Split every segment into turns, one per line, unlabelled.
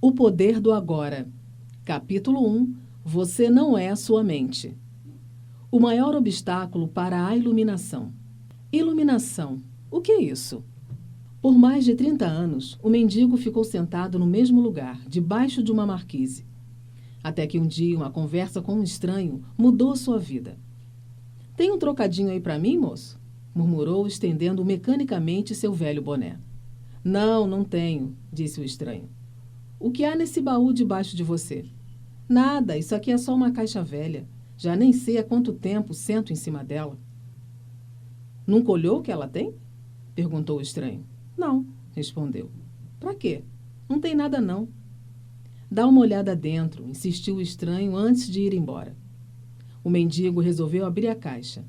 O poder do agora. Capítulo 1. Você não é a sua mente. O maior obstáculo para a iluminação. Iluminação. O que é isso? Por mais de 30 anos, o mendigo ficou sentado no mesmo lugar, debaixo de uma marquise. Até que um dia uma conversa com um estranho mudou sua vida. "Tem um trocadinho aí para mim, moço?" murmurou, estendendo mecanicamente seu velho boné. Não tenho", disse o estranho. "O que há nesse baú debaixo de você?" "Nada, isso aqui é só uma caixa velha. Já nem sei há quanto tempo sento em cima dela." "Nunca olhou o que ela tem?" perguntou o estranho. "Não", respondeu. "Para quê? Não tem nada não." "Dá uma olhada dentro", insistiu o estranho antes de ir embora. O mendigo resolveu abrir a caixa.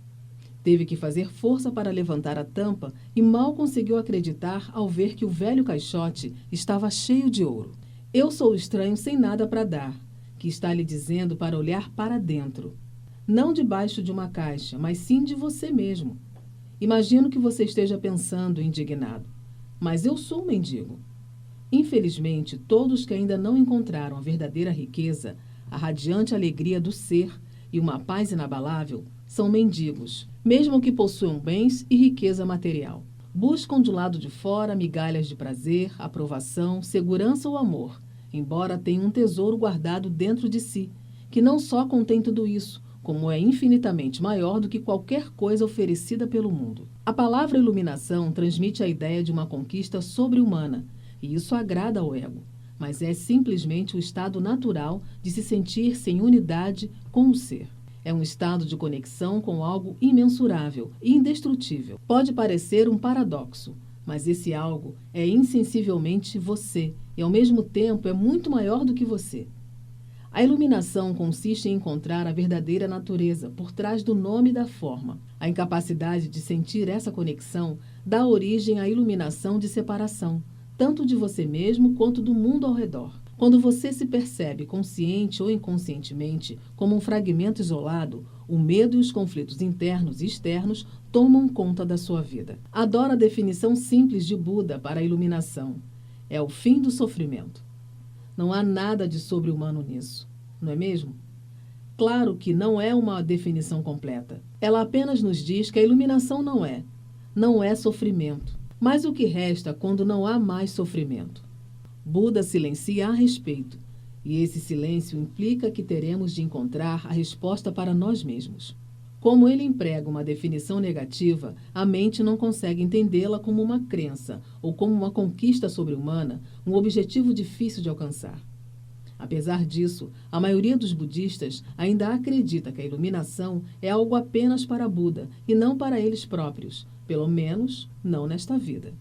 Teve que fazer força para levantar a tampa e mal conseguiu acreditar ao ver que o velho caixote estava cheio de ouro. "Eu sou o estranho sem nada para dar, que está lhe dizendo para olhar para dentro. Não debaixo de uma caixa, mas sim de você mesmo. Imagino que você esteja pensando, indignado. Mas eu sou um mendigo. Infelizmente, todos que ainda não encontraram a verdadeira riqueza, a radiante alegria do ser e uma paz inabalável, são mendigos, mesmo que possuam bens e riqueza material. Buscam do lado de fora migalhas de prazer, aprovação, segurança ou amor, embora tenham um tesouro guardado dentro de si, que não só contém tudo isso, como é infinitamente maior do que qualquer coisa oferecida pelo mundo. A palavra iluminação transmite a ideia de uma conquista sobre-humana, e isso agrada ao ego, mas é simplesmente o estado natural de se sentir-se em unidade com o ser. É um estado de conexão com algo imensurável e indestrutível. Pode parecer um paradoxo, mas esse algo é insensivelmente você e, ao mesmo tempo, é muito maior do que você. A iluminação consiste em encontrar a verdadeira natureza por trás do nome e da forma. A incapacidade de sentir essa conexão dá origem à iluminação de separação, tanto de você mesmo quanto do mundo ao redor. Quando você se percebe, consciente ou inconscientemente, como um fragmento isolado, o medo e os conflitos internos e externos tomam conta da sua vida. Adoro a definição simples de Buda para a iluminação. É o fim do sofrimento. Não há nada de sobre-humano nisso, não é mesmo? Claro que não é uma definição completa. Ela apenas nos diz que a iluminação não é sofrimento. Mas o que resta quando não há mais sofrimento? Buda silencia a respeito, e esse silêncio implica que teremos de encontrar a resposta para nós mesmos. Como ele emprega uma definição negativa, a mente não consegue entendê-la como uma crença ou como uma conquista sobre-humana, um objetivo difícil de alcançar. Apesar disso, a maioria dos budistas ainda acredita que a iluminação é algo apenas para Buda e não para eles próprios, pelo menos não nesta vida.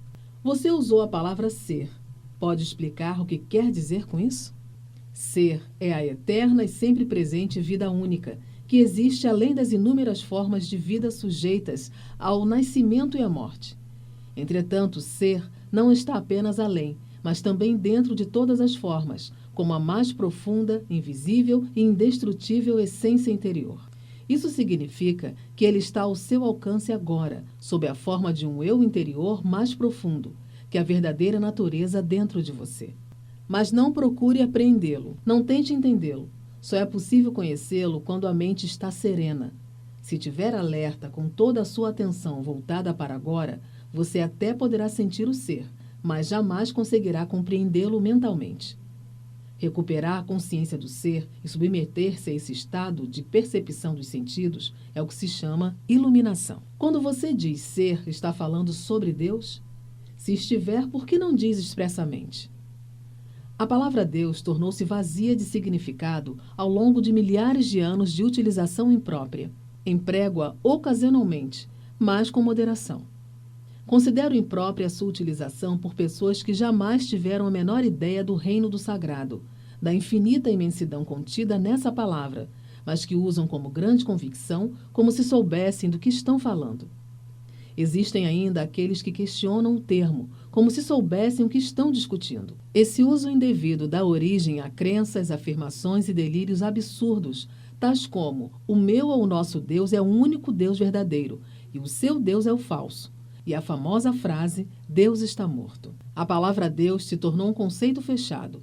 Você usou a palavra ser. Pode explicar o que quer dizer com isso? Ser é a eterna e sempre presente vida única, que existe além das inúmeras formas de vida sujeitas ao nascimento e à morte. Entretanto, ser não está apenas além, mas também dentro de todas as formas, como a mais profunda, invisível e indestrutível essência interior. Isso significa que ele está ao seu alcance agora, sob a forma de um eu interior mais profundo, que é a verdadeira natureza dentro de você. Mas não procure apreendê-lo, não tente entendê-lo. Só é possível conhecê-lo quando a mente está serena. Se tiver alerta com toda a sua atenção voltada para agora, você até poderá sentir o ser, mas jamais conseguirá compreendê-lo mentalmente. Recuperar a consciência do ser e submeter-se a esse estado de percepção dos sentidos é o que se chama iluminação. Quando você diz ser, está falando sobre Deus? Se estiver, por que não diz expressamente? A palavra Deus tornou-se vazia de significado ao longo de milhares de anos de utilização imprópria. Emprego-a ocasionalmente, mas com moderação. Considero imprópria a sua utilização por pessoas que jamais tiveram a menor ideia do reino do sagrado, da infinita imensidão contida nessa palavra, mas que usam como grande convicção, como se soubessem do que estão falando. Existem ainda aqueles que questionam o termo, como se soubessem o que estão discutindo. Esse uso indevido dá origem a crenças, afirmações e delírios absurdos, tais como: o meu ou o nosso Deus é o único Deus verdadeiro, e o seu Deus é o falso. E a famosa frase, Deus está morto. A palavra Deus se tornou um conceito fechado.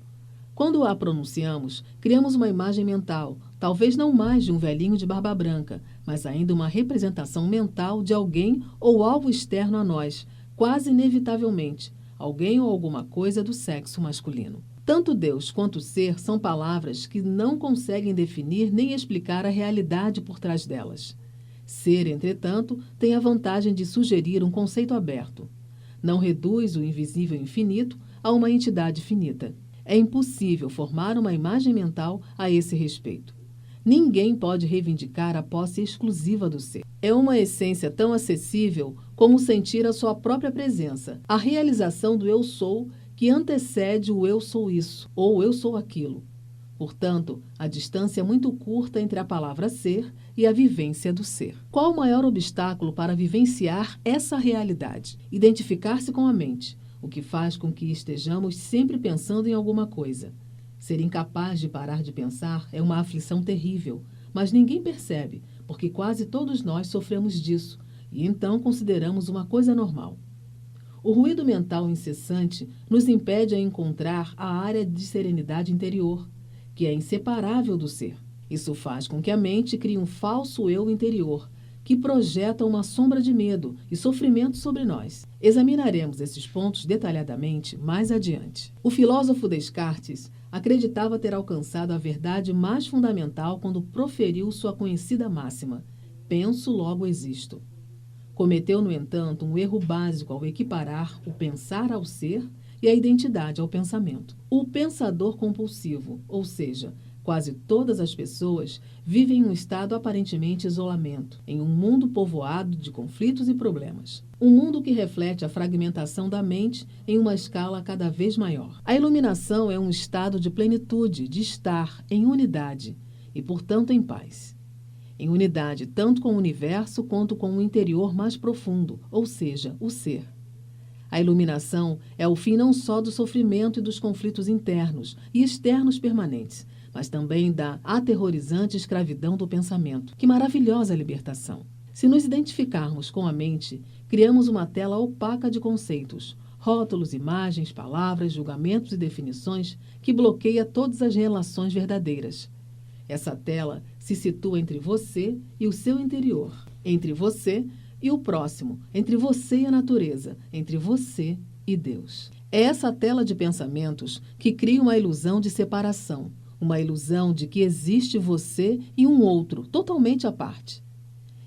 Quando a pronunciamos, criamos uma imagem mental, talvez não mais de um velhinho de barba branca, mas ainda uma representação mental de alguém ou algo externo a nós, quase inevitavelmente, alguém ou alguma coisa do sexo masculino. Tanto Deus quanto ser são palavras que não conseguem definir nem explicar a realidade por trás delas. Ser, entretanto, tem a vantagem de sugerir um conceito aberto. Não reduz o invisível infinito a uma entidade finita. É impossível formar uma imagem mental a esse respeito. Ninguém pode reivindicar a posse exclusiva do ser. É uma essência tão acessível como sentir a sua própria presença, a realização do eu sou que antecede o eu sou isso ou eu sou aquilo. Portanto, a distância é muito curta entre a palavra ser e a vivência do ser. Qual o maior obstáculo para vivenciar essa realidade? Identificar-se com a mente, o que faz com que estejamos sempre pensando em alguma coisa. Ser incapaz de parar de pensar é uma aflição terrível, mas ninguém percebe, porque quase todos nós sofremos disso, e então consideramos uma coisa normal. O ruído mental incessante nos impede a encontrar a área de serenidade interior, que é inseparável do ser. Isso faz com que a mente crie um falso eu interior, que projeta uma sombra de medo e sofrimento sobre nós. Examinaremos esses pontos detalhadamente mais adiante. O filósofo Descartes acreditava ter alcançado a verdade mais fundamental quando proferiu sua conhecida máxima: penso, logo existo. Cometeu, no entanto, um erro básico ao equiparar o pensar ao ser e a identidade ao pensamento. O pensador compulsivo, ou seja, quase todas as pessoas, vivem em um estado aparentemente de isolamento, em um mundo povoado de conflitos e problemas. Um mundo que reflete a fragmentação da mente em uma escala cada vez maior. A iluminação é um estado de plenitude, de estar em unidade e, portanto, em paz. Em unidade tanto com o universo quanto com o interior mais profundo, ou seja, o ser. A iluminação é o fim não só do sofrimento e dos conflitos internos e externos permanentes, mas também da aterrorizante escravidão do pensamento. Que maravilhosa libertação! Se nos identificarmos com a mente, criamos uma tela opaca de conceitos, rótulos, imagens, palavras, julgamentos e definições que bloqueia todas as relações verdadeiras. Essa tela se situa entre você e o seu interior, entre você e o próximo, entre você e a natureza, entre você e Deus. É essa tela de pensamentos que cria uma ilusão de separação, uma ilusão de que existe você e um outro, totalmente à parte.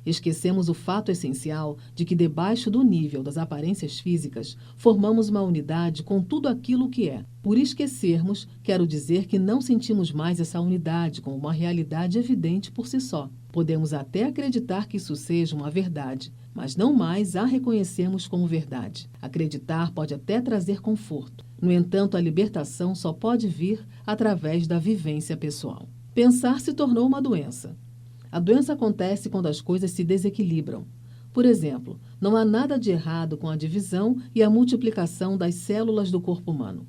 Esquecemos o fato essencial de que, debaixo do nível das aparências físicas, formamos uma unidade com tudo aquilo que é. Por esquecermos, quero dizer que não sentimos mais essa unidade como uma realidade evidente por si só. Podemos até acreditar que isso seja uma verdade, mas não mais a reconhecemos como verdade. Acreditar pode até trazer conforto. No entanto, a libertação só pode vir através da vivência pessoal. Pensar se tornou uma doença. A doença acontece quando as coisas se desequilibram. Por exemplo, não há nada de errado com a divisão e a multiplicação das células do corpo humano.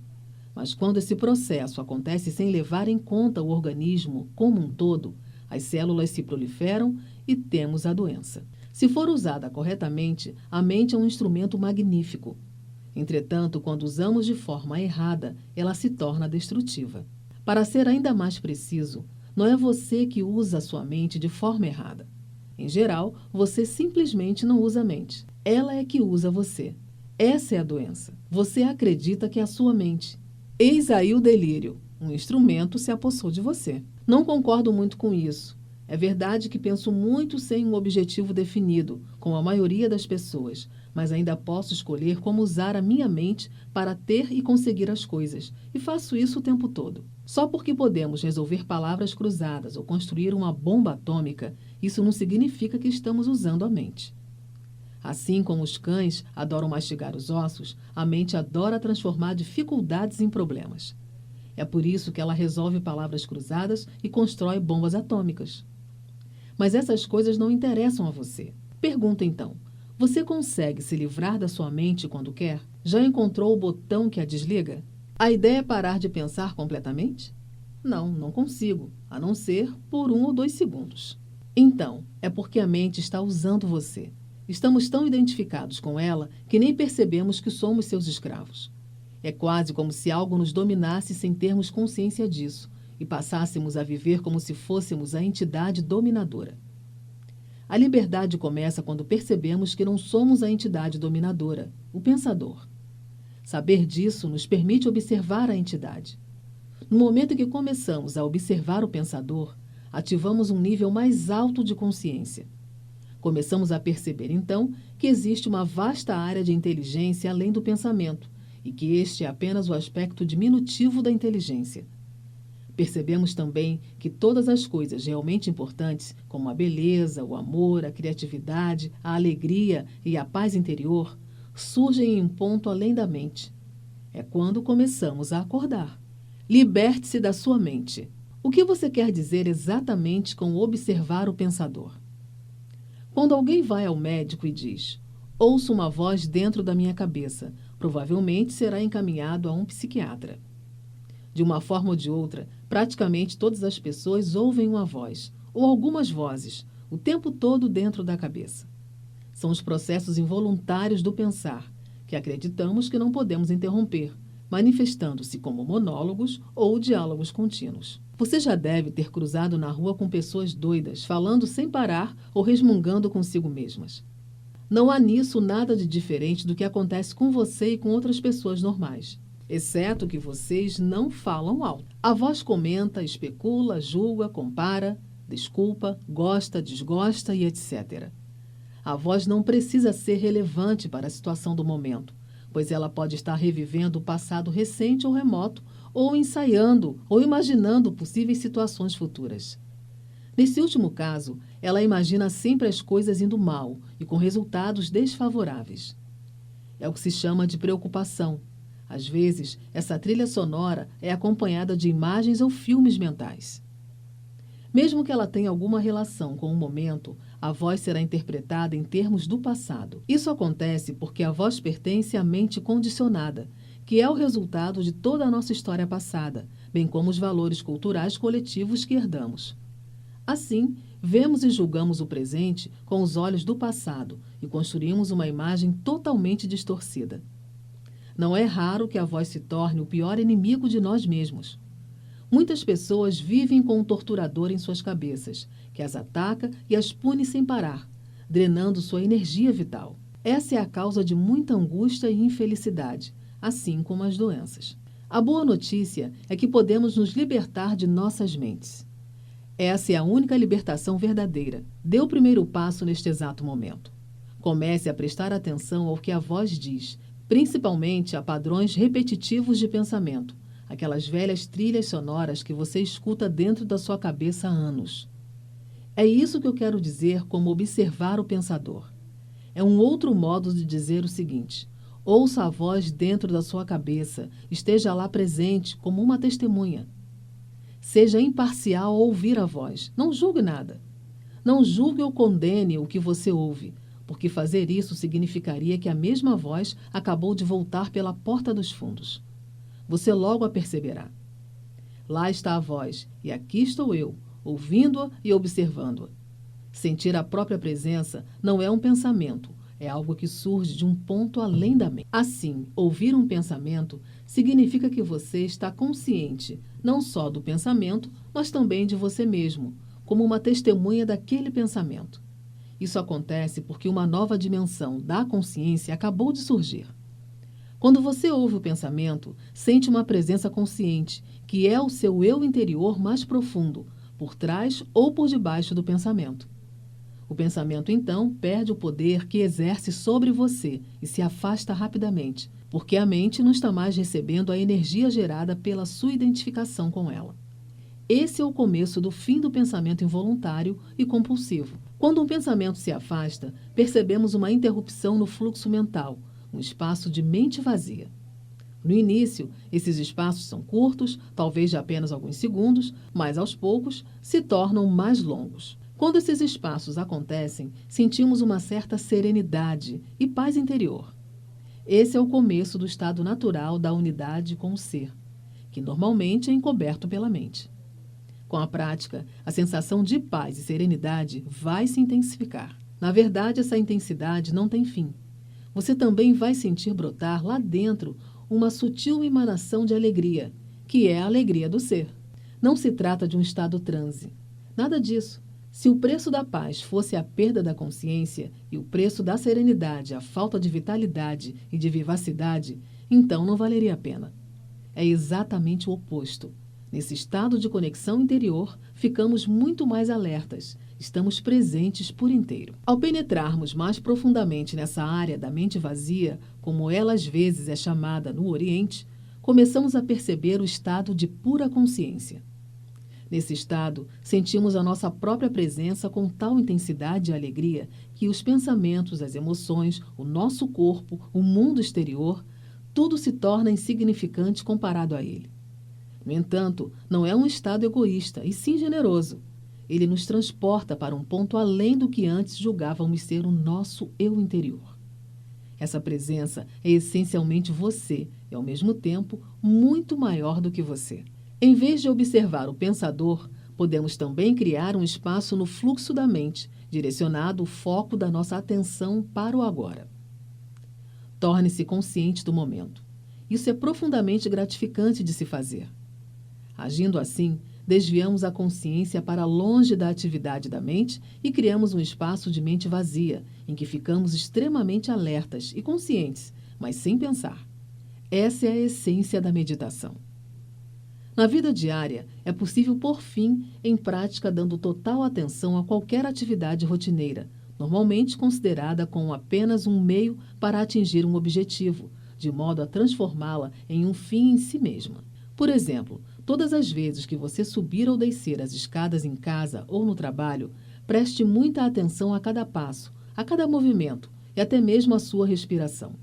Mas quando esse processo acontece sem levar em conta o organismo como um todo, as células se proliferam e temos a doença. Se for usada corretamente, a mente é um instrumento magnífico. Entretanto, quando usamos de forma errada, ela se torna destrutiva. Para ser ainda mais preciso, não é você que usa a sua mente de forma errada. Em geral, você simplesmente não usa a mente. Ela é que usa você. Essa é a doença. Você acredita que é a sua mente. Eis aí o delírio. Um instrumento se apossou de você. Não concordo muito com isso. É verdade que penso muito sem um objetivo definido, como a maioria das pessoas, mas ainda posso escolher como usar a minha mente para ter e conseguir as coisas, e faço isso o tempo todo. Só porque podemos resolver palavras cruzadas ou construir uma bomba atômica, isso não significa que estamos usando a mente. Assim como os cães adoram mastigar os ossos, a mente adora transformar dificuldades em problemas. É por isso que ela resolve palavras cruzadas e constrói bombas atômicas. Mas essas coisas não interessam a você. Pergunta então, você consegue se livrar da sua mente quando quer? Já encontrou o botão que a desliga? A ideia é parar de pensar completamente? Não, não consigo, a não ser por 1 ou 2 segundos. Então, é porque a mente está usando você. Estamos tão identificados com ela que nem percebemos que somos seus escravos. É quase como se algo nos dominasse sem termos consciência disso e passássemos a viver como se fôssemos a entidade dominadora. A liberdade começa quando percebemos que não somos a entidade dominadora, o pensador. Saber disso nos permite observar a entidade. No momento em que começamos a observar o pensador, ativamos um nível mais alto de consciência. Começamos a perceber, então, que existe uma vasta área de inteligência além do pensamento e que este é apenas o aspecto diminutivo da inteligência. Percebemos também que todas as coisas realmente importantes, como a beleza, o amor, a criatividade, a alegria e a paz interior, surgem em um ponto além da mente. É quando começamos a acordar. Liberte-se da sua mente. O que você quer dizer exatamente com observar o pensador? Quando alguém vai ao médico e diz: ouço uma voz dentro da minha cabeça, provavelmente será encaminhado a um psiquiatra. De uma forma ou de outra, praticamente todas as pessoas ouvem uma voz, ou algumas vozes, o tempo todo dentro da cabeça. São os processos involuntários do pensar, que acreditamos que não podemos interromper, manifestando-se como monólogos ou diálogos contínuos. Você já deve ter cruzado na rua com pessoas doidas, falando sem parar ou resmungando consigo mesmas. Não há nisso nada de diferente do que acontece com você e com outras pessoas normais, exceto que vocês não falam alto. A voz comenta, especula, julga, compara, desculpa, gosta, desgosta e etc. A voz não precisa ser relevante para a situação do momento, pois ela pode estar revivendo o passado recente ou remoto, ou ensaiando ou imaginando possíveis situações futuras. Nesse último caso, ela imagina sempre as coisas indo mal e com resultados desfavoráveis. É o que se chama de preocupação. Às vezes, essa trilha sonora é acompanhada de imagens ou filmes mentais. Mesmo que ela tenha alguma relação com o momento, a voz será interpretada em termos do passado. Isso acontece porque a voz pertence à mente condicionada, que é o resultado de toda a nossa história passada, bem como os valores culturais coletivos que herdamos. Assim, vemos e julgamos o presente com os olhos do passado e construímos uma imagem totalmente distorcida. Não é raro que a voz se torne o pior inimigo de nós mesmos. Muitas pessoas vivem com um torturador em suas cabeças, que as ataca e as pune sem parar, drenando sua energia vital. Essa é a causa de muita angústia e infelicidade, assim como as doenças. A boa notícia é que podemos nos libertar de nossas mentes. Essa é a única libertação verdadeira. Dê o primeiro passo neste exato momento. Comece a prestar atenção ao que a voz diz, principalmente a padrões repetitivos de pensamento, aquelas velhas trilhas sonoras que você escuta dentro da sua cabeça há anos. É isso que eu quero dizer como observar o pensador. É um outro modo de dizer o seguinte: ouça a voz dentro da sua cabeça, esteja lá presente como uma testemunha. Seja imparcial ao ouvir a voz, não julgue nada. Não julgue ou condene o que você ouve, porque fazer isso significaria que a mesma voz acabou de voltar pela porta dos fundos. Você logo a perceberá. Lá está a voz, e aqui estou eu, ouvindo-a e observando-a. Sentir a própria presença não é um pensamento, é algo que surge de um ponto além da mente. Assim, ouvir um pensamento significa que você está consciente, não só do pensamento, mas também de você mesmo, como uma testemunha daquele pensamento. Isso acontece porque uma nova dimensão da consciência acabou de surgir. Quando você ouve o pensamento, sente uma presença consciente, que é o seu eu interior mais profundo, por trás ou por debaixo do pensamento. O pensamento, então, perde o poder que exerce sobre você e se afasta rapidamente, porque a mente não está mais recebendo a energia gerada pela sua identificação com ela. Esse é o começo do fim do pensamento involuntário e compulsivo. Quando um pensamento se afasta, percebemos uma interrupção no fluxo mental, um espaço de mente vazia. No início, esses espaços são curtos, talvez de apenas alguns segundos, mas aos poucos se tornam mais longos. Quando esses espaços acontecem, sentimos uma certa serenidade e paz interior. Esse é o começo do estado natural da unidade com o ser, que normalmente é encoberto pela mente. Com a prática, a sensação de paz e serenidade vai se intensificar. Na verdade, essa intensidade não tem fim. Você também vai sentir brotar lá dentro uma sutil emanação de alegria, que é a alegria do ser. Não se trata de um estado transe. Nada disso. Se o preço da paz fosse a perda da consciência e o preço da serenidade a falta de vitalidade e de vivacidade, então não valeria a pena. É exatamente o oposto. Nesse estado de conexão interior, ficamos muito mais alertas, estamos presentes por inteiro. Ao penetrarmos mais profundamente nessa área da mente vazia, como ela às vezes é chamada no Oriente, começamos a perceber o estado de pura consciência. Nesse estado, sentimos a nossa própria presença com tal intensidade e alegria que os pensamentos, as emoções, o nosso corpo, o mundo exterior, tudo se torna insignificante comparado a ele. No entanto, não é um estado egoísta, e sim generoso. Ele nos transporta para um ponto além do que antes julgávamos ser o nosso eu interior. Essa presença é essencialmente você e, ao mesmo tempo, muito maior do que você. Em vez de observar o pensador, podemos também criar um espaço no fluxo da mente, direcionado o foco da nossa atenção para o agora. Torne-se consciente do momento. Isso é profundamente gratificante de se fazer. Agindo assim, desviamos a consciência para longe da atividade da mente e criamos um espaço de mente vazia, em que ficamos extremamente alertas e conscientes, mas sem pensar. Essa é a essência da meditação. Na vida diária, é possível pôr fim em prática dando total atenção a qualquer atividade rotineira, normalmente considerada como apenas um meio para atingir um objetivo, de modo a transformá-la em um fim em si mesma. Por exemplo, todas as vezes que você subir ou descer as escadas em casa ou no trabalho, preste muita atenção a cada passo, a cada movimento e até mesmo a sua respiração.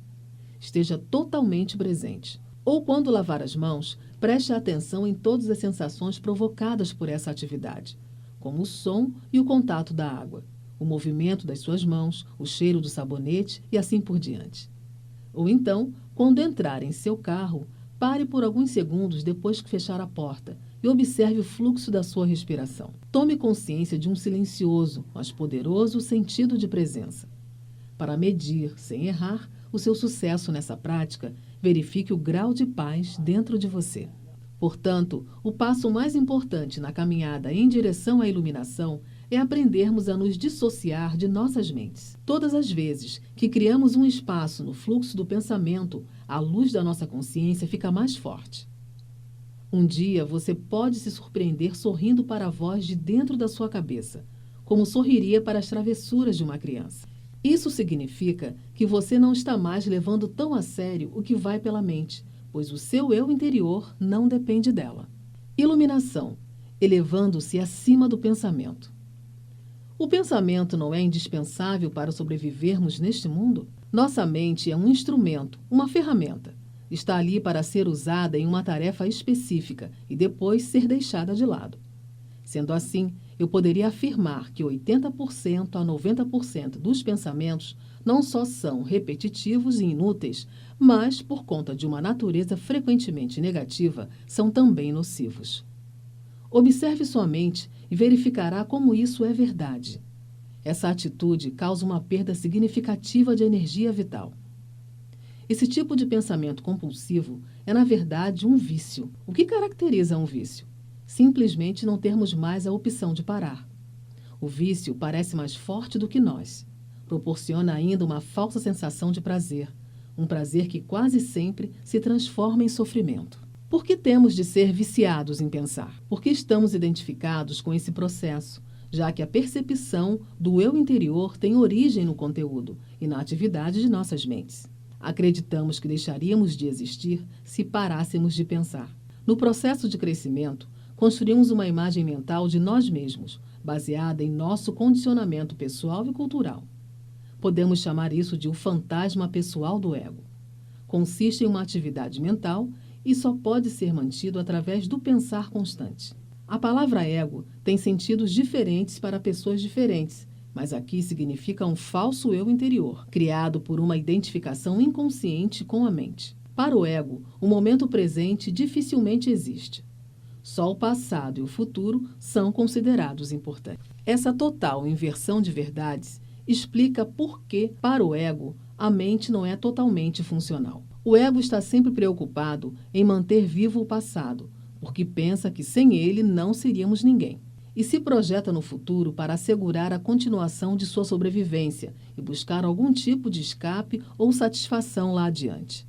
Esteja totalmente presente. Ou quando lavar as mãos, preste atenção em todas as sensações provocadas por essa atividade, como o som e o contato da água, o movimento das suas mãos, o cheiro do sabonete e assim por diante. Ou então, quando entrar em seu carro, pare por alguns segundos depois que fechar a porta e observe o fluxo da sua respiração. Tome consciência de um silencioso, mas poderoso sentido de presença. Para medir, sem errar, o seu sucesso nessa prática, verifique o grau de paz dentro de você. Portanto, o passo mais importante na caminhada em direção à iluminação é aprendermos a nos dissociar de nossas mentes. Todas as vezes que criamos um espaço no fluxo do pensamento, a luz da nossa consciência fica mais forte. Um dia você pode se surpreender sorrindo para a voz de dentro da sua cabeça, como sorriria para as travessuras de uma criança. Isso significa que você não está mais levando tão a sério o que vai pela mente, pois o seu eu interior não depende dela. Iluminação, elevando-se acima do pensamento. O pensamento não é indispensável para sobrevivermos neste mundo? Nossa mente é um instrumento, uma ferramenta. Está ali para ser usada em uma tarefa específica e depois ser deixada de lado. Sendo assim, eu poderia afirmar que 80% a 90% dos pensamentos não só são repetitivos e inúteis, mas, por conta de uma natureza frequentemente negativa, são também nocivos. Observe sua mente e verificará como isso é verdade. Essa atitude causa uma perda significativa de energia vital. Esse tipo de pensamento compulsivo é, na verdade, um vício. O que caracteriza um vício? Simplesmente não termos mais a opção de parar. O vício parece mais forte do que nós. Proporciona ainda uma falsa sensação de prazer, um prazer que quase sempre se transforma em sofrimento. Por que temos de ser viciados em pensar? Porque estamos identificados com esse processo, já que a percepção do eu interior tem origem no conteúdo e na atividade de nossas mentes. Acreditamos que deixaríamos de existir se parássemos de pensar. No processo de crescimento, construímos uma imagem mental de nós mesmos, baseada em nosso condicionamento pessoal e cultural. Podemos chamar isso de o fantasma pessoal do ego. Consiste em uma atividade mental e só pode ser mantido através do pensar constante. A palavra ego tem sentidos diferentes para pessoas diferentes, mas aqui significa um falso eu interior, criado por uma identificação inconsciente com a mente. Para o ego, o momento presente dificilmente existe. Só o passado e o futuro são considerados importantes. Essa total inversão de verdades explica por que, para o ego, a mente não é totalmente funcional. O ego está sempre preocupado em manter vivo o passado, porque pensa que sem ele não seríamos ninguém. E se projeta no futuro para assegurar a continuação de sua sobrevivência e buscar algum tipo de escape ou satisfação lá adiante.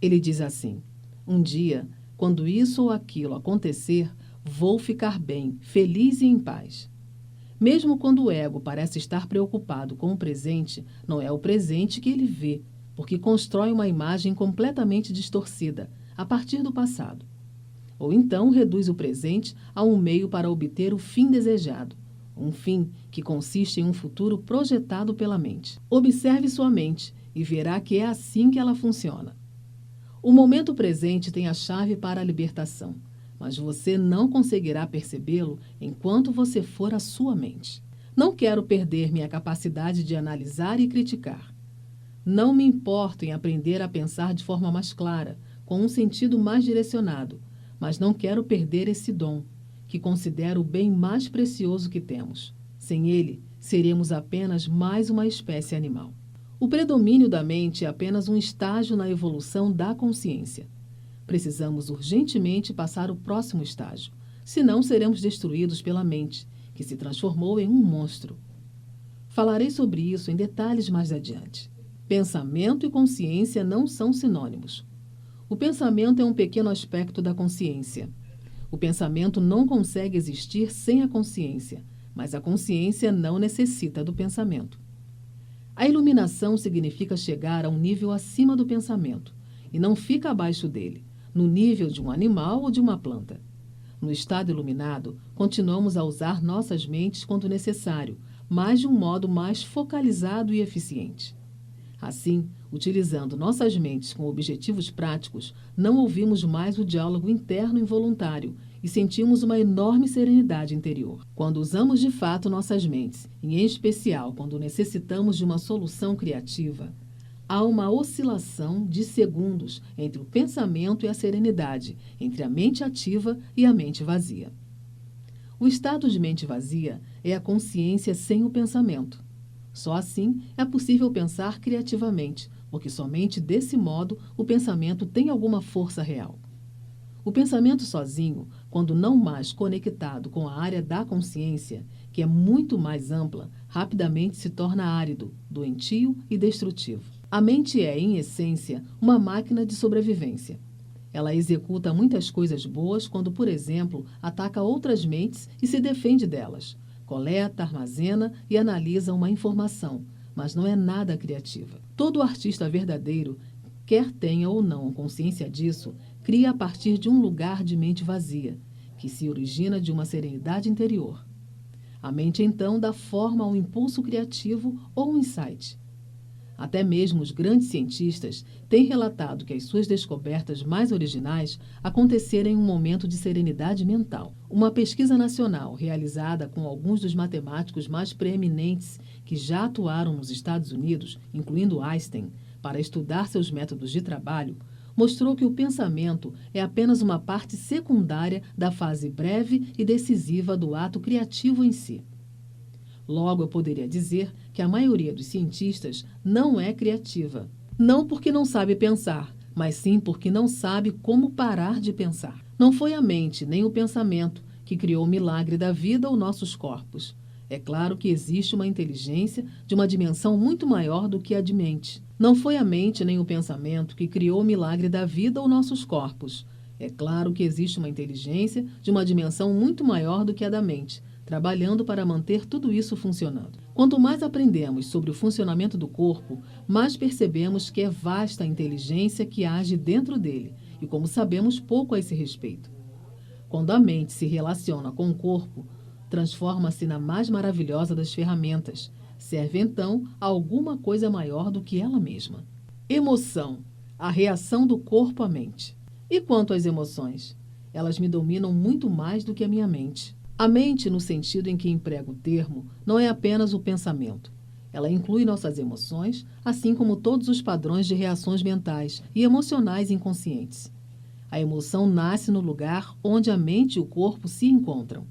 Ele diz assim: um dia, quando isso ou aquilo acontecer, vou ficar bem, feliz e em paz. Mesmo quando o ego parece estar preocupado com o presente, não é o presente que ele vê, porque constrói uma imagem completamente distorcida, a partir do passado. Ou então reduz o presente a um meio para obter o fim desejado, um fim que consiste em um futuro projetado pela mente. Observe sua mente e verá que é assim que ela funciona. O momento presente tem a chave para a libertação, mas você não conseguirá percebê-lo enquanto você for a sua mente. Não quero perder minha capacidade de analisar e criticar. Não me importo em aprender a pensar de forma mais clara, com um sentido mais direcionado, mas não quero perder esse dom, que considero o bem mais precioso que temos. Sem ele, seremos apenas mais uma espécie animal. O predomínio da mente é apenas um estágio na evolução da consciência. Precisamos urgentemente passar o próximo estágio, senão seremos destruídos pela mente, que se transformou em um monstro. Falarei sobre isso em detalhes mais adiante. Pensamento e consciência não são sinônimos. O pensamento é um pequeno aspecto da consciência. O pensamento não consegue existir sem a consciência, mas a consciência não necessita do pensamento. A iluminação significa chegar a um nível acima do pensamento, e não fica abaixo dele, no nível de um animal ou de uma planta. No estado iluminado, continuamos a usar nossas mentes quando necessário, mas de um modo mais focalizado e eficiente. Assim, utilizando nossas mentes com objetivos práticos, não ouvimos mais o diálogo interno involuntário e sentimos uma enorme serenidade interior. Quando usamos de fato nossas mentes, e em especial quando necessitamos de uma solução criativa, há uma oscilação de segundos entre o pensamento e a serenidade, entre a mente ativa e a mente vazia. O estado de mente vazia é a consciência sem o pensamento. Só assim é possível pensar criativamente, porque somente desse modo o pensamento tem alguma força real. O pensamento sozinho, quando não mais conectado com a área da consciência, que é muito mais ampla, rapidamente se torna árido, doentio e destrutivo. A mente é, em essência, uma máquina de sobrevivência. Ela executa muitas coisas boas quando, por exemplo, ataca outras mentes e se defende delas. Coleta, armazena e analisa uma informação, mas não é nada criativa. Todo artista verdadeiro, quer tenha ou não consciência disso, cria a partir de um lugar de mente vazia, que se origina de uma serenidade interior. A mente, então, dá forma a um impulso criativo ou um insight. Até mesmo os grandes cientistas têm relatado que as suas descobertas mais originais aconteceram em um momento de serenidade mental. Uma pesquisa nacional realizada com alguns dos matemáticos mais preeminentes que já atuaram nos Estados Unidos, incluindo Einstein, para estudar seus métodos de trabalho, mostrou que o pensamento é apenas uma parte secundária da fase breve e decisiva do ato criativo em si. Logo, eu poderia dizer que a maioria dos cientistas não é criativa. Não porque não sabe pensar, mas sim porque não sabe como parar de pensar. Não foi a mente nem o pensamento que criou o milagre da vida ou nossos corpos. É claro que existe uma inteligência de uma dimensão muito maior do que a de mente. Não foi a mente nem o pensamento que criou o milagre da vida ou nossos corpos. É claro que existe uma inteligência de uma dimensão muito maior do que a da mente, trabalhando para manter tudo isso funcionando. Quanto mais aprendemos sobre o funcionamento do corpo, mais percebemos que é vasta a inteligência que age dentro dele e como sabemos pouco a esse respeito. Quando a mente se relaciona com o corpo, transforma-se na mais maravilhosa das ferramentas. Serve então a alguma coisa maior do que ela mesma. Emoção, a reação do corpo à mente. E quanto às emoções? Elas me dominam muito mais do que a minha mente. A mente, no sentido em que emprego o termo, não é apenas o pensamento. Ela inclui nossas emoções, assim como todos os padrões de reações mentais e emocionais inconscientes. A emoção nasce no lugar onde a mente e o corpo se encontram.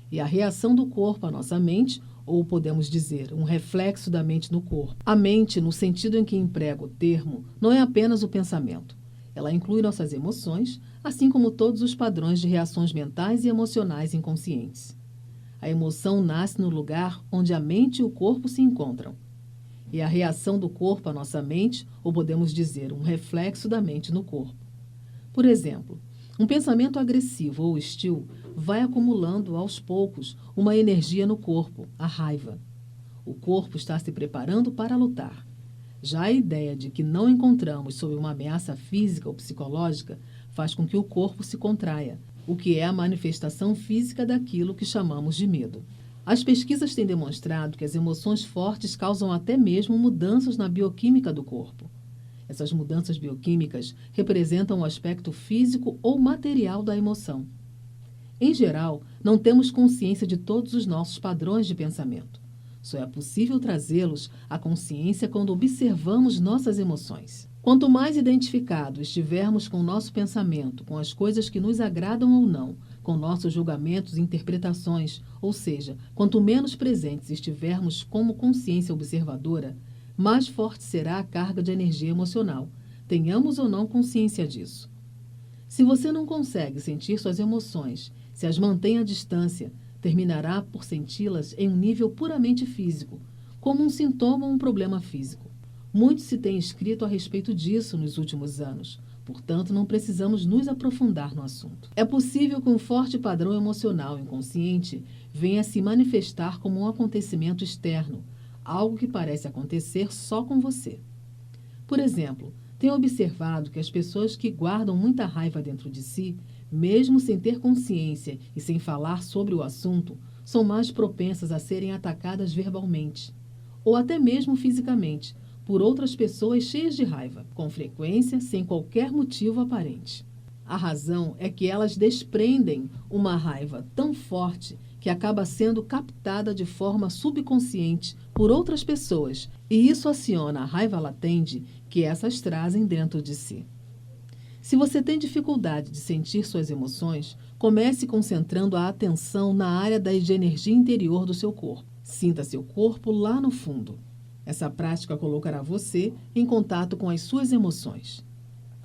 E a reação do corpo à nossa mente ou podemos dizer, um reflexo da mente no corpo. A mente, no sentido em que emprego o termo, não é apenas o pensamento. Ela inclui nossas emoções, assim como todos os padrões de reações mentais e emocionais inconscientes. A emoção nasce no lugar onde a mente e o corpo se encontram. E a reação do corpo à nossa mente, ou podemos dizer, um reflexo da mente no corpo. Por exemplo, um pensamento agressivo ou hostil vai acumulando aos poucos uma energia no corpo, a raiva. O corpo está se preparando para lutar. Já a ideia de que não encontramos sob uma ameaça física ou psicológica faz com que o corpo se contraia, o que é a manifestação física daquilo que chamamos de medo. As pesquisas têm demonstrado que as emoções fortes causam até mesmo mudanças na bioquímica do corpo. Essas mudanças bioquímicas representam o aspecto físico ou material da emoção. Em geral, não temos consciência de todos os nossos padrões de pensamento. Só é possível trazê-los à consciência quando observamos nossas emoções. Quanto mais identificados estivermos com o nosso pensamento, com as coisas que nos agradam ou não, com nossos julgamentos e interpretações, ou seja, quanto menos presentes estivermos como consciência observadora, mais forte será a carga de energia emocional, tenhamos ou não consciência disso. Se você não consegue sentir suas emoções, se as mantém à distância, terminará por senti-las em um nível puramente físico, como um sintoma ou um problema físico. Muito se tem escrito a respeito disso nos últimos anos, portanto não precisamos nos aprofundar no assunto. É possível que um forte padrão emocional inconsciente venha a se manifestar como um acontecimento externo, algo que parece acontecer só com você. Por exemplo, tenho observado que as pessoas que guardam muita raiva dentro de si, mesmo sem ter consciência e sem falar sobre o assunto, são mais propensas a serem atacadas verbalmente, ou até mesmo fisicamente, por outras pessoas cheias de raiva, com frequência sem qualquer motivo aparente. A razão é que elas desprendem uma raiva tão forte que acaba sendo captada de forma subconsciente por outras pessoas, e isso aciona a raiva latente que essas trazem dentro de si. Se você tem dificuldade de sentir suas emoções, comece concentrando a atenção na área da energia interior do seu corpo. Sinta seu corpo lá no fundo. Essa prática colocará você em contato com as suas emoções.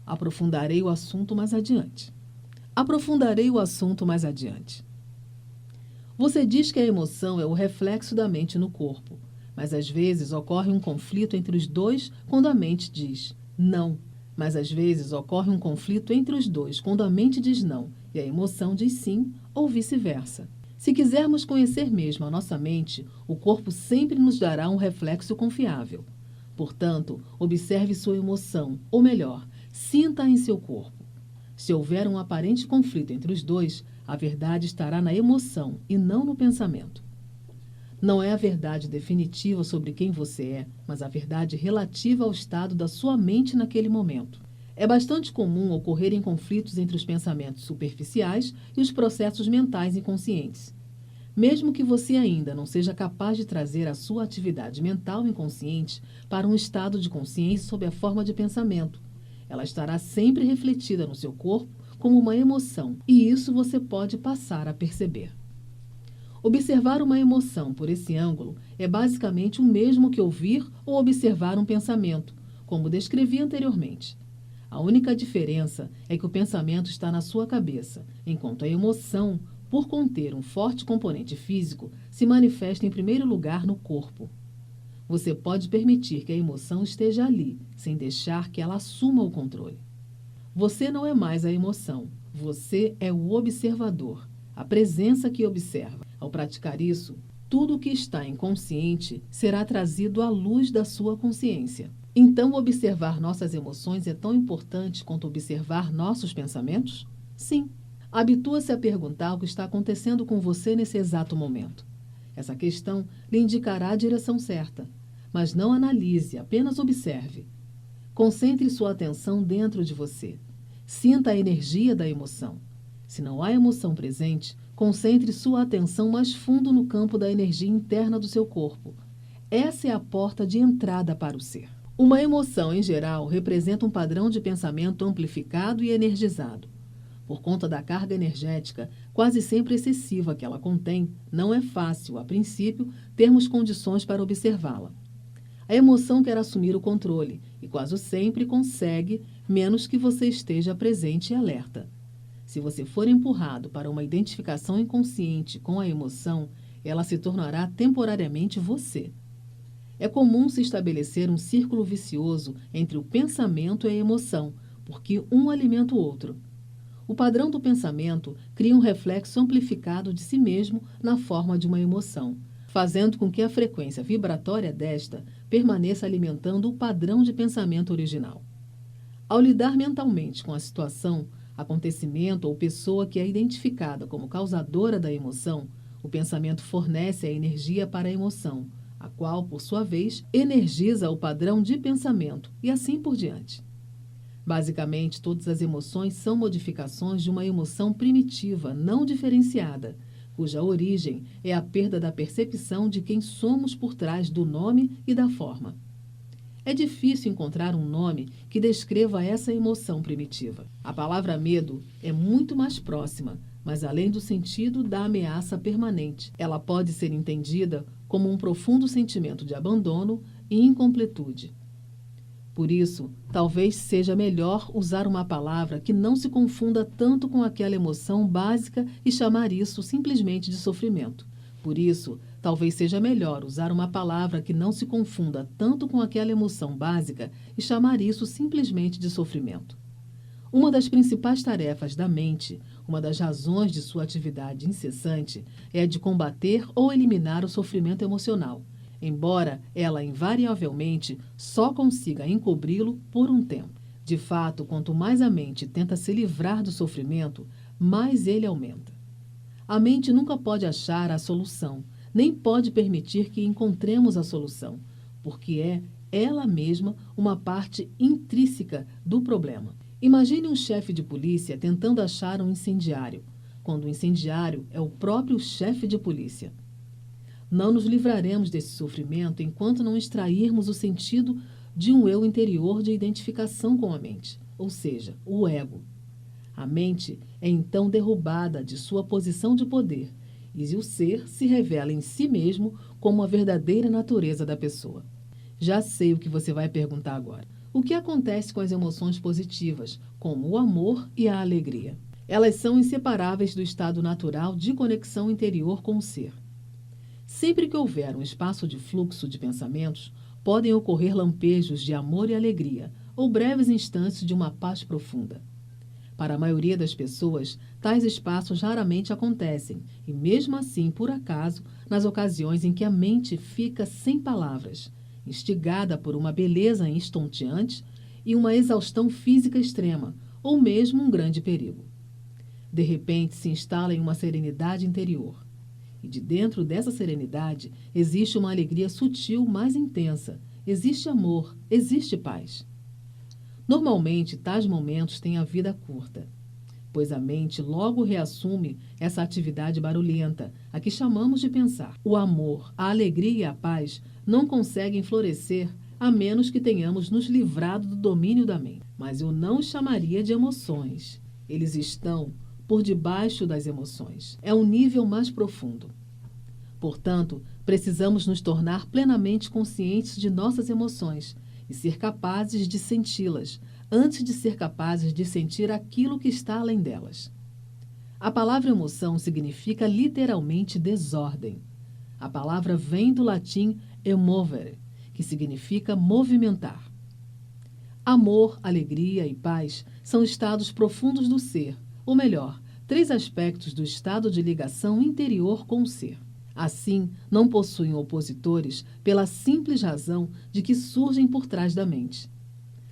Aprofundarei o assunto mais adiante. Você diz que a emoção é o reflexo da mente no corpo, mas às vezes ocorre um conflito entre os dois quando a mente diz não. Mas às vezes ocorre um conflito entre os dois quando a mente diz não e a emoção diz sim, ou vice-versa. Se quisermos conhecer mesmo a nossa mente, o corpo sempre nos dará um reflexo confiável. Portanto, observe sua emoção, ou melhor, sinta-a em seu corpo. Se houver um aparente conflito entre os dois, a verdade estará na emoção e não no pensamento. Não é a verdade definitiva sobre quem você é, mas a verdade relativa ao estado da sua mente naquele momento. É bastante comum ocorrerem conflitos entre os pensamentos superficiais e os processos mentais inconscientes. Mesmo que você ainda não seja capaz de trazer a sua atividade mental inconsciente para um estado de consciência sob a forma de pensamento, ela estará sempre refletida no seu corpo como uma emoção, e isso você pode passar a perceber. Observar uma emoção por esse ângulo é basicamente o mesmo que ouvir ou observar um pensamento, como descrevi anteriormente. A única diferença é que o pensamento está na sua cabeça, enquanto a emoção, por conter um forte componente físico, se manifesta em primeiro lugar no corpo. Você pode permitir que a emoção esteja ali, sem deixar que ela assuma o controle. Você não é mais a emoção, você é o observador, a presença que observa. Ao praticar isso, tudo o que está inconsciente será trazido à luz da sua consciência. Então, observar nossas emoções é tão importante quanto observar nossos pensamentos? Sim. Habitua-se a perguntar o que está acontecendo com você nesse exato momento. Essa questão lhe indicará a direção certa, mas não analise, apenas observe. Concentre sua atenção dentro de você. Sinta a energia da emoção. Se não há emoção presente, concentre sua atenção mais fundo no campo da energia interna do seu corpo. Essa é a porta de entrada para o ser. Uma emoção, em geral, representa um padrão de pensamento amplificado e energizado. Por conta da carga energética quase sempre excessiva que ela contém, não é fácil, a princípio, termos condições para observá-la. A emoção quer assumir o controle e quase sempre consegue, menos que você esteja presente e alerta. Se você for empurrado para uma identificação inconsciente com a emoção, ela se tornará temporariamente você. É comum se estabelecer um círculo vicioso entre o pensamento e a emoção, porque um alimenta o outro. O padrão do pensamento cria um reflexo amplificado de si mesmo na forma de uma emoção, fazendo com que a frequência vibratória desta permaneça alimentando o padrão de pensamento original. Ao lidar mentalmente com a situação, acontecimento ou pessoa que é identificada como causadora da emoção, o pensamento fornece a energia para a emoção, a qual, por sua vez, energiza o padrão de pensamento e assim por diante. Basicamente, todas as emoções são modificações de uma emoção primitiva, não diferenciada, cuja origem é a perda da percepção de quem somos por trás do nome e da forma. É difícil encontrar um nome que descreva essa emoção primitiva. A palavra medo é muito mais próxima, mas além do sentido da ameaça permanente, ela pode ser entendida como um profundo sentimento de abandono e incompletude. Por isso, talvez seja melhor usar uma palavra que não se confunda tanto com aquela emoção básica e chamar isso simplesmente de sofrimento. Por isso, talvez seja melhor usar uma palavra que não se confunda tanto com aquela emoção básica e chamar isso simplesmente de sofrimento. Uma das principais tarefas da mente, uma das razões de sua atividade incessante, é a de combater ou eliminar o sofrimento emocional, embora ela invariavelmente só consiga encobri-lo por um tempo. De fato, quanto mais a mente tenta se livrar do sofrimento, mais ele aumenta. A mente nunca pode achar a solução, nem pode permitir que encontremos a solução, porque é ela mesma uma parte intrínseca do problema. Imagine um chefe de polícia tentando achar um incendiário, quando o incendiário é o próprio chefe de polícia. Não nos livraremos desse sofrimento enquanto não extrairmos o sentido de um eu interior de identificação com a mente, ou seja, o ego. A mente é então derrubada de sua posição de poder e o ser se revela em si mesmo como a verdadeira natureza da pessoa. Já sei o que você vai perguntar agora. O que acontece com as emoções positivas, como o amor e a alegria? Elas são inseparáveis do estado natural de conexão interior com o ser. Sempre que houver um espaço de fluxo de pensamentos, podem ocorrer lampejos de amor e alegria, ou breves instantes de uma paz profunda. Para a maioria das pessoas, tais espaços raramente acontecem, e mesmo assim, por acaso, nas ocasiões em que a mente fica sem palavras, instigada por uma beleza estonteante e uma exaustão física extrema, ou mesmo um grande perigo. De repente se instala em uma serenidade interior. E de dentro dessa serenidade existe uma alegria sutil mais intensa, existe amor, existe paz. Normalmente, tais momentos têm a vida curta, pois a mente logo reassume essa atividade barulhenta, a que chamamos de pensar. O amor, a alegria e a paz não conseguem florescer a menos que tenhamos nos livrado do domínio da mente. Mas eu não os chamaria de emoções. Eles estão por debaixo das emoções. É um nível mais profundo. Portanto, precisamos nos tornar plenamente conscientes de nossas emoções e ser capazes de senti-las, antes de ser capazes de sentir aquilo que está além delas. A palavra emoção significa literalmente desordem. A palavra vem do latim emovere, que significa movimentar. Amor, alegria e paz são estados profundos do ser, ou melhor, 3 aspectos do estado de ligação interior com o ser. Assim, não possuem opositores pela simples razão de que surgem por trás da mente.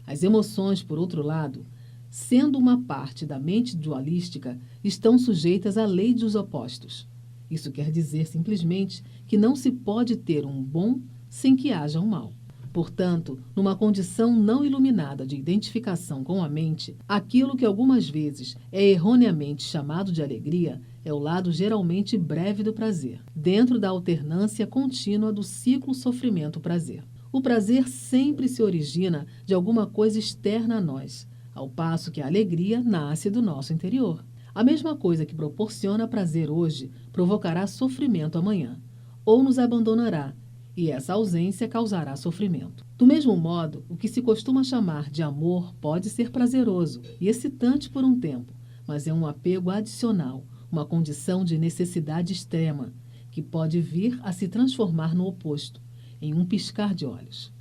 As emoções, por outro lado, sendo uma parte da mente dualística, estão sujeitas à lei dos opostos. Isso quer dizer simplesmente que não se pode ter um bom sem que haja um mal. Portanto, numa condição não iluminada de identificação com a mente, aquilo que algumas vezes é erroneamente chamado de alegria é o lado geralmente breve do prazer, dentro da alternância contínua do ciclo sofrimento-prazer. O prazer sempre se origina de alguma coisa externa a nós, ao passo que a alegria nasce do nosso interior. A mesma coisa que proporciona prazer hoje provocará sofrimento amanhã, ou nos abandonará, e essa ausência causará sofrimento. Do mesmo modo, o que se costuma chamar de amor pode ser prazeroso e excitante por um tempo, mas é um apego adicional, uma condição de necessidade extrema, que pode vir a se transformar no oposto, em um piscar de olhos.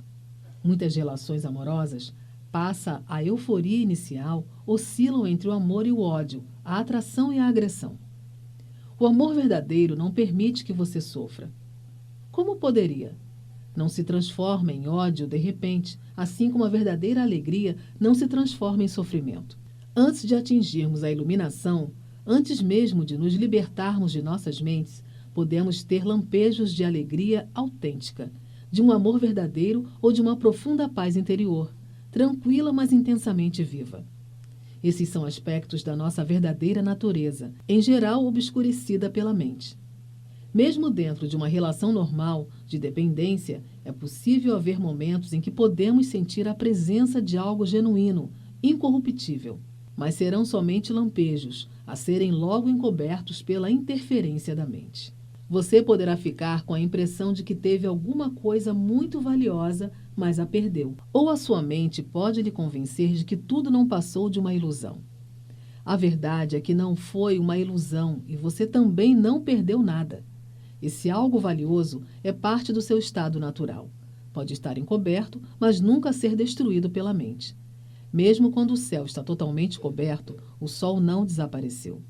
Muitas relações amorosas passam a euforia inicial, oscilam entre o amor e o ódio, a atração e a agressão. O amor verdadeiro não permite que você sofra. Como poderia? Não se transforma em ódio de repente, assim como a verdadeira alegria não se transforma em sofrimento. Antes de atingirmos a iluminação, antes mesmo de nos libertarmos de nossas mentes, podemos ter lampejos de alegria autêntica, de um amor verdadeiro ou de uma profunda paz interior, tranquila, mas intensamente viva. Esses são aspectos da nossa verdadeira natureza, em geral obscurecida pela mente. Mesmo dentro de uma relação normal, de dependência, é possível haver momentos em que podemos sentir a presença de algo genuíno, incorruptível, mas serão somente lampejos, a serem logo encobertos pela interferência da mente. Você poderá ficar com a impressão de que teve alguma coisa muito valiosa, mas a perdeu. Ou a sua mente pode lhe convencer de que tudo não passou de uma ilusão. A verdade é que não foi uma ilusão e você também não perdeu nada. Esse algo valioso é parte do seu estado natural. Pode estar encoberto, mas nunca ser destruído pela mente. Mesmo quando o céu está totalmente coberto, o sol não desapareceu.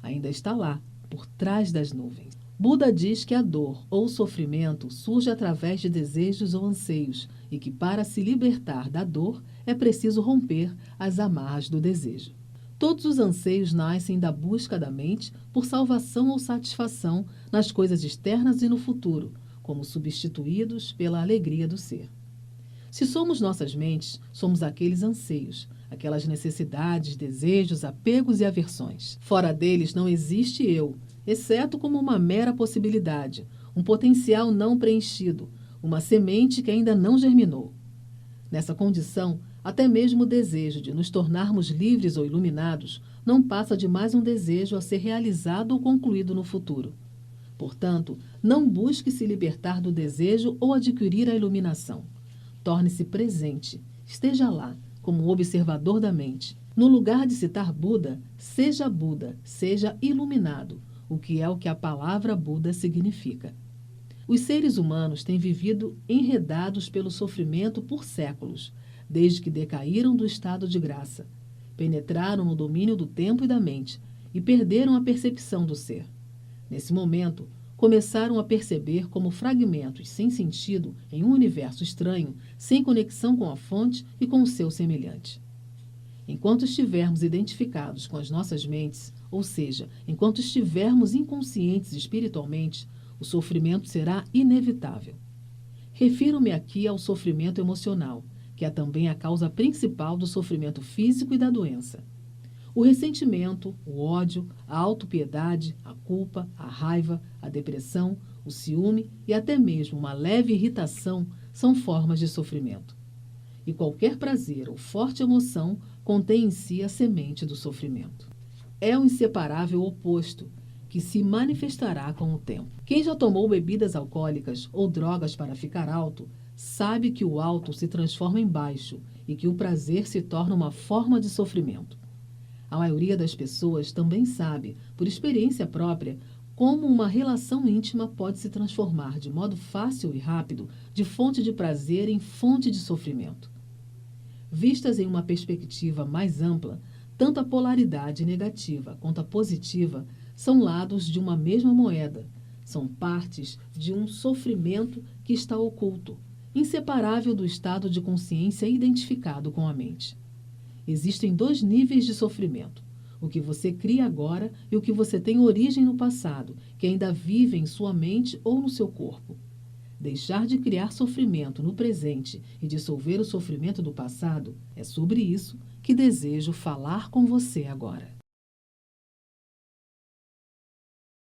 Ainda está lá, por trás das nuvens. Buda diz que a dor ou o sofrimento surge através de desejos ou anseios e que para se libertar da dor é preciso romper as amarras do desejo. Todos os anseios nascem da busca da mente por salvação ou satisfação nas coisas externas e no futuro, como substituídos pela alegria do ser. Se somos nossas mentes, somos aqueles anseios, aquelas necessidades, desejos, apegos e aversões. Fora deles não existe eu, exceto como uma mera possibilidade, um potencial não preenchido, uma semente que ainda não germinou. Nessa condição, até mesmo o desejo de nos tornarmos livres ou iluminados não passa de mais um desejo a ser realizado ou concluído no futuro. Portanto, não busque se libertar do desejo ou adquirir a iluminação. Torne-se presente, esteja lá, como um observador da mente. No lugar de citar Buda, seja iluminado, o que é o que a palavra Buda significa. Os seres humanos têm vivido enredados pelo sofrimento por séculos, desde que decaíram do estado de graça, penetraram no domínio do tempo e da mente e perderam a percepção do ser. Nesse momento, começaram a perceber como fragmentos sem sentido em um universo estranho, sem conexão com a fonte e com o seu semelhante. Enquanto estivermos identificados com as nossas mentes, ou seja, enquanto estivermos inconscientes espiritualmente, o sofrimento será inevitável. Refiro-me aqui ao sofrimento emocional, que é também a causa principal do sofrimento físico e da doença. O ressentimento, o ódio, a autopiedade, a culpa, a raiva, a depressão, o ciúme e até mesmo uma leve irritação são formas de sofrimento. E qualquer prazer ou forte emoção contém em si a semente do sofrimento. É o inseparável oposto, que se manifestará com o tempo. Quem já tomou bebidas alcoólicas ou drogas para ficar alto, sabe que o alto se transforma em baixo e que o prazer se torna uma forma de sofrimento. A maioria das pessoas também sabe, por experiência própria, como uma relação íntima pode se transformar de modo fácil e rápido de fonte de prazer em fonte de sofrimento. Vistas em uma perspectiva mais ampla, tanto a polaridade negativa quanto a positiva são lados de uma mesma moeda, são partes de um sofrimento que está oculto, inseparável do estado de consciência identificado com a mente. Existem 2 níveis de sofrimento, o que você cria agora e o que você tem origem no passado, que ainda vive em sua mente ou no seu corpo. Deixar de criar sofrimento no presente e dissolver o sofrimento do passado, é sobre isso que desejo falar com você agora.